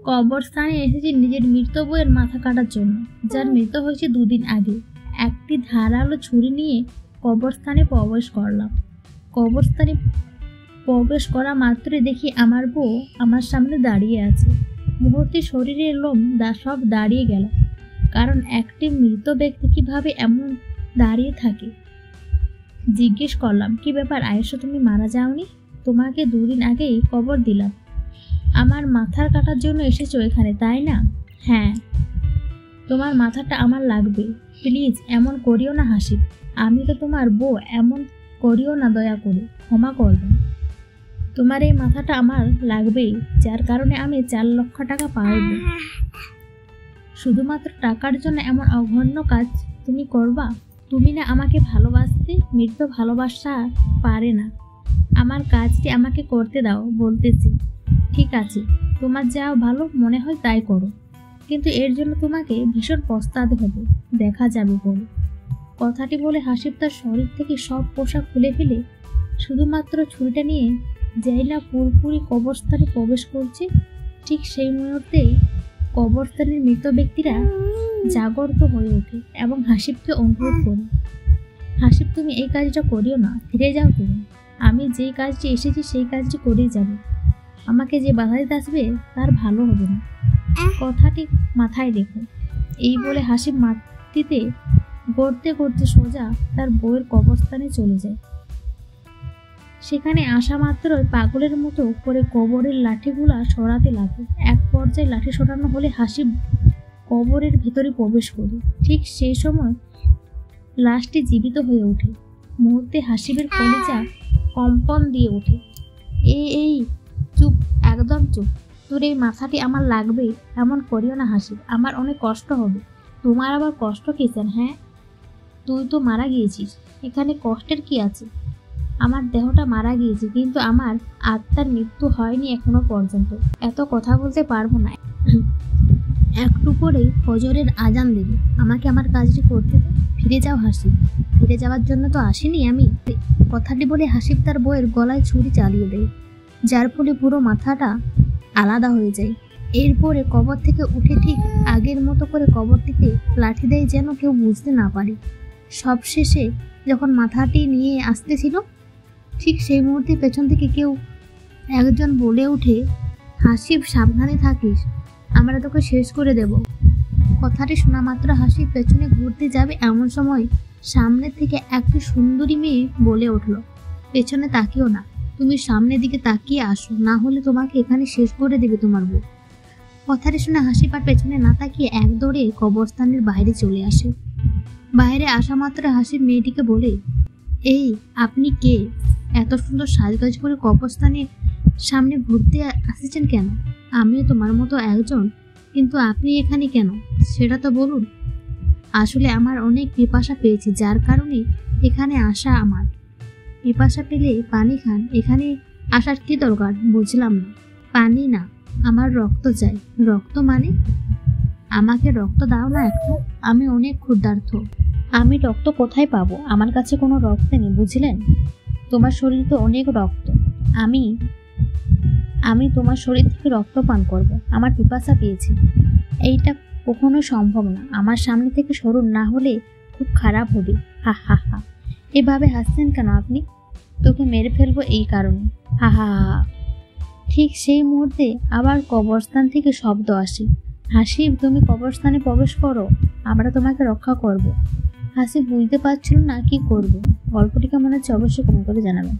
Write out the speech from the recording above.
কবরস্থানে এসেছি নিজের মৃত বউয়ের মাথা কাটার জন্য, যার মৃত্যু হয়েছে 2 দিন আগে। একটি ধারালো ছুরি নিয়ে কবরস্থানে প্রবেশ করলাম। কবরস্থানে প্রবেশ করা মাত্রই দেখি আমার বউ আমার সামনে দাঁড়িয়ে আছে। মুহূর্তে শরীরের লোম সব দাঁড়িয়ে গেল, কারণ একটি মৃত ব্যক্তি কিভাবে এমন দাঁড়িয়ে থাকে। জিজ্ঞেস করলাম, কি ব্যাপার আয়েশা, তুমি মারা যাওনি? তোমাকে 2 দিন আগেই কবর দিলাম। আমার মাথার কাটার জন্য এসেছো এখানে, তাই না? হ্যাঁ। তোমার মাথাটা আমার লাগবে। প্লিজ এমন করিও না হাসিব, আমি তো তোমার বউ, এমন করিও না, দয়া করে ক্ষমা করবেন। তোমার এই মাথাটা আমার লাগবেই, যার কারণে আমি 4 লক্ষ টাকা পাইব। শুধুমাত্র টাকার জন্য এমন অঘন্য কাজ তুমি করবা? তুমি না আমাকে ভালোবাসতে? মৃত্যু ভালোবাসা পারে না। আমার কাজটি আমাকে করতে দাও বলতেছি। ঠিক আছে, তোমার যা ভালো মনে হয় তাই করো, কিন্তু এর জন্য তোমাকে ভীষণ পস্তাতে হবে, দেখা যাবে বলে। কথাটি বলে হাসিব তার শরীর থেকে সব পোশাক খুলে ফেলে শুধুমাত্র ছুরিটা নিয়ে যেই না পুরোপুরি কবরস্থানে প্রবেশ করছে, ঠিক সেই মুহূর্তেই কবরস্থানের মৃত ব্যক্তিরা জাগরিত হয়ে ওঠে এবং হাসিবকে অনুরোধ করে, হাসিব তুমি এই কাজটা করিও না, ফিরে যাও তুমি। আমি যেই কাজটি এসেছি সেই কাজটি করেই যাব। আমাকে যে বাধা দিতে আসবে তার ভালো হবে না, কথাটি মাথায় রেখো। এই বলে হাসিব মাটিতে গড়তে গড়তে সোজা তার বউয়ের কবরস্থানে চলে যায়। সেখানে আসা মাত্রই পাগলের মতো করে কবরের লাঠিগুলা সরাতে লাগে। এক পর্যায়ে লাঠি সরানো হলে হাসিব কবরের ভিতরে প্রবেশ করে। ঠিক সেই সময় লাশটি জীবিত হয়ে ওঠে। মুহূর্তে হাসিবের কলিজা কম্পন দিয়ে ওঠে। এই চুপ, একদম চুপ। তোর এই মাথাটি আমার লাগবে এমন করিও না হাসিব, আমার অনেক কষ্ট হবে। তোমার আবার কষ্ট কিসের? হ্যাঁ, তুই তো মারা গিয়েছিস, এখানে কষ্টের কি আছে? আমার দেহটা মারা গিয়েছে, কিন্তু আমার আত্মার মৃত্যু হয়নি এখনো পর্যন্ত। এত কথা বলতে পারবো না, একটু পরেই ফজরের আজান দেবে, আমাকে আমার কাজটি করতে দে। ফিরে যাও হাসিব, ফিরে যাওয়ার জন্য তো আসিনি আমি। কথাটি বলে হাসিব তার বউয়ের গলায় ছুরি চালিয়ে দেয়, যার ফলে পুরো মাথাটা আলাদা হয়ে যায়। এরপরে কবর থেকে উঠে ঠিক আগের মতো করে কবরটিতে লাঠি দেয়, যেন কেউ বুঝতে না পারে। সবশেষে যখন মাথাটি নিয়ে আসতেছিল, ঠিক সেই মুহূর্তে পেছন থেকে কেউ একজন বলে ওঠে, হাসিব সাবধানে থাকিস, আমরা তোকে শেষ করে দেব। কথাটি শোনা মাত্র হাসিব পেছনে ঘুরতে যাবে, এমন সময় সামনে থেকে একটি সুন্দরী মেয়ে বলে উঠল, পেছনে তাকিও না, তুমি সামনের দিকে তাকিয়ে আসো, না হলে তোমাকে এখানে শেষ করে দেবে তোমার বউ। কথাটি শুনে হাসিব আর পেছনে না তাকিয়ে এক দৌড়ে কবরস্থানের বাইরে চলে আসে। বাইরে আসা মাত্র হাসিব মেয়েটিকে বলে, এই আপনি কে? এত সুন্দর সাজগাজ করে কবরস্থানের সামনে ঘুরতে আসেছেন কেন? আমিও তোমার মতো একজন, কিন্তু আপনি এখানে কেন সেটা তো বলুন। আসলে আমার অনেক পিপাসা পেয়েছে, যার কারণে এখানে আসা। আমার পিপাসা পেলে পানি খান, এখানে আসার কি দরকার? বুঝলাম না। পানি না, আমার রক্ত চাই। রক্ত মানে? আমাকে রক্ত দাও না একটু, আমি অনেক ক্ষুধার্ত। আমি রক্ত কোথায় পাবো? আমার কাছে কোনো রক্ত নেই, বুঝলেন? তোমার শরীর তো অনেক রক্ত, আমি তোমার শরীর থেকে রক্ত পান করব। আমার পিপাসা পেয়েছে। এইটা কখনো সম্ভব না, আমার সামনে থেকে সরুন, না হলে খুব খারাপ হবে। হা হা হা। এভাবে হাসছেন কেন আপনি? তোকে মেরে ফেলবো এই কারণে। হা হা হা। ঠিক সেই মুহূর্তে আবার কবরস্থান থেকে শব্দ আসে, হাসিব তুমি কবরস্থানে প্রবেশ করো, আমরা তোমাকে রক্ষা করব। হাসিব বুঝতে পারছিল না কি করবে। গল্পটি কেমন হচ্ছে অবশ্যই কমেন্ট করে জানাবেন।